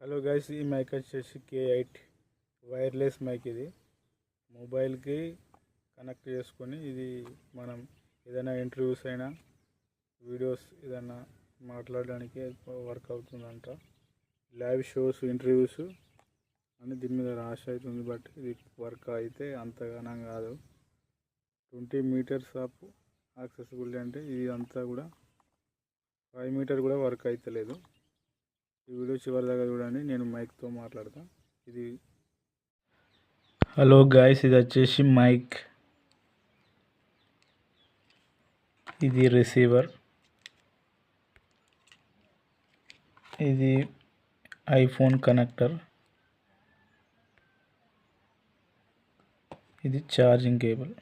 Hello guys, ఈ mic వచ్చేసి K8 wireless mic. ఇది మొబైల్కి కనెక్ట్ చేసుకొని ఇది మనం ఏదైనా ఇంటర్వ్యూస్ అయినా వీడియోస్ ఏదైనా మాట్లాడడానికి వర్క్ అవుతుందంట. లైవ్ షోస్, ఇంటర్వ్యూస్ అని దీని మీద రాసి అవుతుంది. బట్ ఇది వర్క్ అయితే అంతగానం కాదు. 20 మీటర్స్ ఆఫ్ యాక్సెసిబిలిటీ అంటే ఇది అంతా కూడా 5 మీటర్ కూడా వర్క్ అవుతలేదు. ఈ వీడియో చివరి దాకా చూడండి, నేను మైక్తో మాట్లాడతా. ఇది హలో గాయస్, ఇది వచ్చేసి మైక్, ఇది రిసీవర్, ఇది ఐఫోన్ కనెక్టర్, ఇది ఛార్జింగ్ కేబుల్.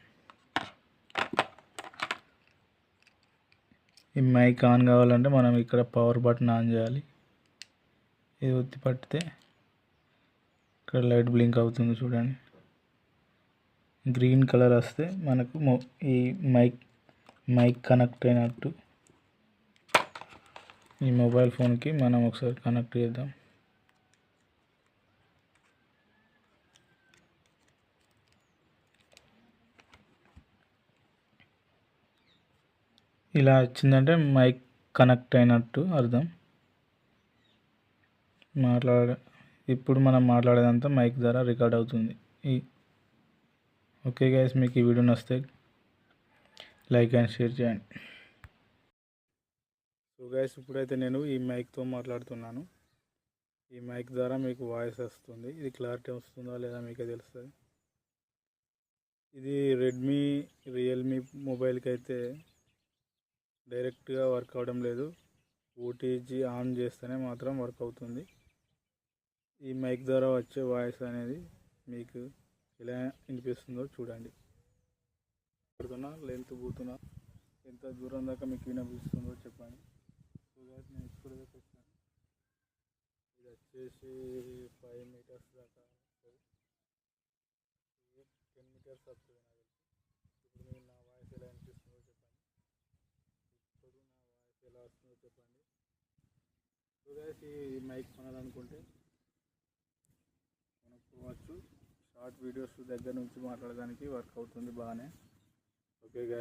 ఈ మైక్ ఆన్ కావాలంటే మనం ఇక్కడ పవర్ బటన్ ఆన్ చేయాలి. ఇది ఒత్తి పట్టితే ఇక్కడ లైట్ బ్లింక్ అవుతుంది చూడండి. గ్రీన్ కలర్ వస్తే మనకు ఈ మైక్ కనెక్ట్ అయినట్టు. ఈ మొబైల్ ఫోన్కి మనం ఒకసారి కనెక్ట్ చేద్దాం. ఇలా వచ్చిందంటే మైక్ కనెక్ట్ అయినట్టు అర్థం. ఇప్పుడు మనం మాట్లాడేదంతా మైక్ ద్వారా రికార్డ్ అవుతుంది. ఓకే గైస్, మీకు ఈ వీడియో నచ్చితే లైక్ అండ్ షేర్ చేయండి. సో గైస్, ఇప్పుడైతే నేను ఈ మైక్తో మాట్లాడుతున్నాను. ఈ మైక్ ద్వారా మీకు వాయిస్ వస్తుంది. ఇది క్లారిటీ వస్తుందా లేదా మీకే తెలుస్తుంది. ఇది రెడ్మీ, రియల్మీ మొబైల్కి అయితే డైరెక్ట్గా వర్క్ అవ్వడం లేదు. ఓటీజీ ఆన్ చేస్తేనే మాత్రం వర్క్ అవుతుంది. ఈ మైక్ ద్వారా వచ్చే వాయిస్ అనేది మీకు ఎలా వినిపిస్తుందో చూడండి. లెంత్ పోతున్నా ఎంత దూరం దాకా మీకు వినిపిస్తుందో చెప్పండి. నేను ఇప్పుడు వచ్చాను. ఇది వచ్చేసి 5 మీటర్స్ దాకా, 10 మీటర్స్ వస్తుంది నాకు తెలిసి. ఇప్పుడు మీరు నా వాయిస్ ఎలా వినిపిస్తుందో చెప్పండి. ఇప్పుడు నా వాయిస్ ఎలా వస్తుందో చెప్పండి. సో గైస్, ఈ మైక్ కొనాలనుకుంటే కొనుక్కోవచ్చు. షార్ట్ వీడియోస్ దగ్గర నుంచి మాట్లాడడానికి వర్క్ అవుతుంది బాగానే. Okay guys.